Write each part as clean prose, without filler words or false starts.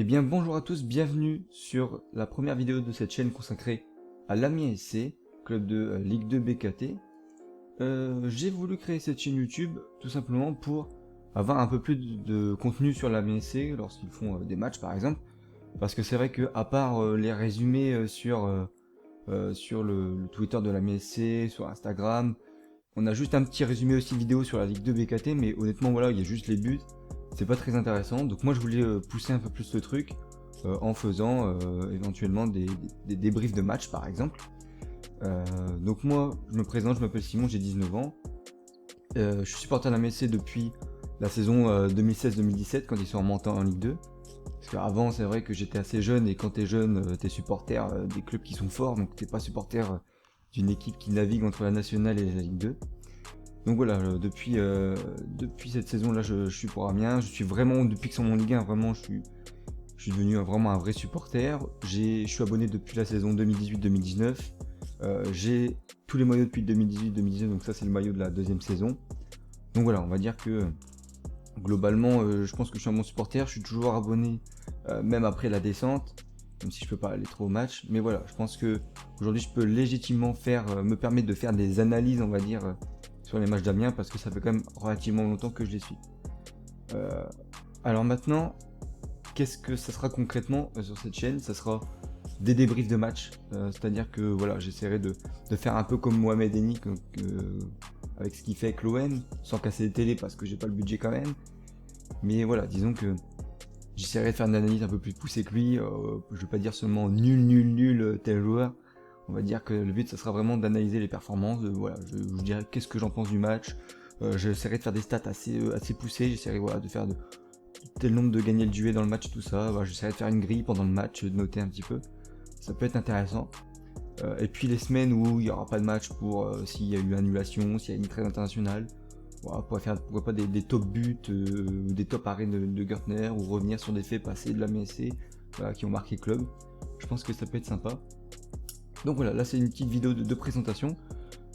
Eh bien bonjour à tous, bienvenue sur la première vidéo de cette chaîne consacrée à l'Amiens SC, club de Ligue 2 BKT. J'ai voulu créer cette chaîne YouTube tout simplement pour avoir un peu plus de contenu sur l'Amiens SC lorsqu'ils font des matchs par exemple. Parce que c'est vrai que à part les résumés sur le Twitter de l'Amiens SC, sur Instagram, on a juste un petit résumé aussi vidéo sur la Ligue 2 BKT, mais honnêtement voilà, il y a juste les buts. C'est pas très intéressant, donc moi je voulais pousser un peu plus le truc en faisant éventuellement des débriefs de match par exemple. Donc moi je me présente, je m'appelle Simon, j'ai 19 ans. Je suis supporter de la MSC depuis la saison 2016-2017 quand ils sont remontés en Ligue 2. Parce qu'avant c'est vrai que j'étais assez jeune et quand t'es jeune t'es supporter des clubs qui sont forts, donc t'es pas supporter d'une équipe qui navigue entre la nationale et la Ligue 2. Donc voilà, depuis cette saison-là, je suis pour Amiens. Je suis vraiment, depuis qu'ils sont en Ligue 1, vraiment, je suis devenu vraiment un vrai supporter. Je suis abonné depuis la saison 2018-2019. J'ai tous les maillots depuis 2018-2019, donc ça c'est le maillot de la deuxième saison. Donc voilà, on va dire que globalement, je pense que je suis un bon supporter. Je suis toujours abonné, même après la descente, même si je peux pas aller trop au match. Mais voilà, je pense que aujourd'hui, je peux légitimement me permettre de faire des analyses, on va dire, sur les matchs d'Amiens parce que ça fait quand même relativement longtemps que je les suis. Alors maintenant, qu'est-ce que ça sera concrètement sur cette chaîne? Ça sera des débriefs de matchs, c'est-à-dire que voilà, j'essaierai de faire un peu comme Mohamed Eni avec ce qu'il fait avec l'OM, sans casser les télés parce que j'ai pas le budget quand même. Mais voilà, disons que j'essaierai de faire une analyse un peu plus poussée que lui. Je vais pas dire seulement nul tel joueur. On va dire que le but ça sera vraiment d'analyser les performances, voilà, je dirais qu'est-ce que j'en pense du match, j'essaierai de faire des stats assez poussées, j'essaierai voilà, de faire tel nombre de gagner le duel dans le match, tout ça, voilà, j'essaierai de faire une grille pendant le match, de noter un petit peu, ça peut être intéressant. Et puis les semaines où il n'y aura pas de match pour s'il y a eu annulation, s'il y a une trêve internationale, voilà, pourquoi pas des top buts, des top arrêts de Gertner, ou revenir sur des faits passés de la MSC voilà, qui ont marqué le club, je pense que ça peut être sympa. Donc voilà, là c'est une petite vidéo de présentation.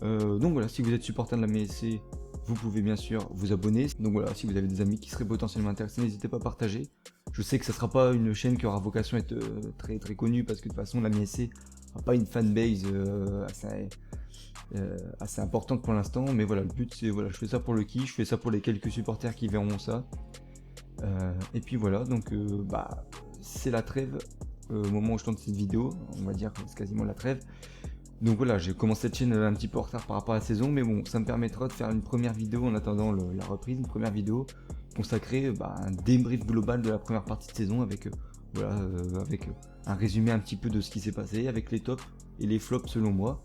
Donc voilà, si vous êtes supporter de la MSC, vous pouvez bien sûr vous abonner. Donc voilà, si vous avez des amis qui seraient potentiellement intéressés, n'hésitez pas à partager. Je sais que ça sera pas une chaîne qui aura vocation à être très très connue parce que de toute façon la MSC n'a pas une fanbase assez importante pour l'instant. Mais voilà, le but c'est voilà, je fais ça pour le kiff, je fais ça pour les quelques supporters qui verront ça. Et puis voilà, donc c'est la trêve. Au moment où je tourne cette vidéo, on va dire que c'est quasiment la trêve. Donc voilà, j'ai commencé cette chaîne un petit peu en retard par rapport à la saison, mais bon, ça me permettra de faire une première vidéo en attendant la reprise, une première vidéo consacrée à un débrief global de la première partie de saison avec un résumé un petit peu de ce qui s'est passé, avec les tops et les flops selon moi.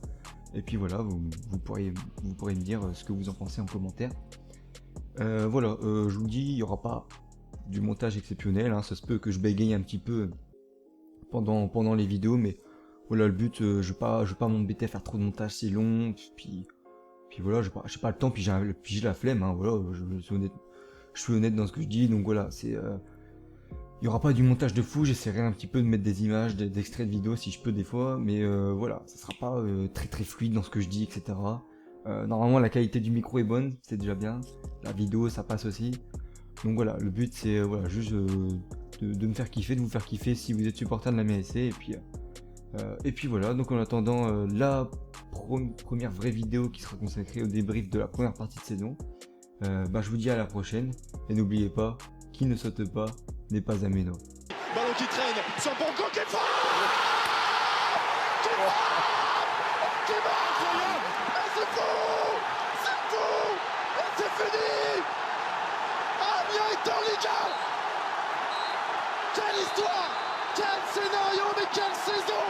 Et puis voilà, vous pourrez me dire ce que vous en pensez en commentaire. Voilà, je vous dis, il n'y aura pas du montage exceptionnel, hein, ça se peut que je bégaye un petit peu pendant les vidéos, mais voilà, le but, je vais pas m'embêter à faire trop de montage, c'est long, puis voilà, j'ai pas le temps, puis j'ai la flemme, hein, voilà, je suis honnête dans ce que je dis, donc voilà, il y aura pas du montage de fou, j'essaierai un petit peu de mettre des images, d'extraits de vidéos si je peux des fois, mais voilà, ça sera pas très très fluide dans ce que je dis, etc. Normalement la qualité du micro est bonne, c'est déjà bien, la vidéo ça passe aussi, donc voilà, le but c'est voilà, juste de me faire kiffer, de vous faire kiffer si vous êtes supporter de la MSC, et puis voilà, donc en attendant la première vraie vidéo qui sera consacrée au débrief de la première partie de saison, je vous dis à la prochaine, et n'oubliez pas, qui ne saute pas n'est pas un méno. Ballon qui traîne sur Bongo qui est fort, qui va incroyable, et c'est fou, et c'est fini. Amiens est en Ligue 1. Quelle histoire, quel scénario, mais quelle saison!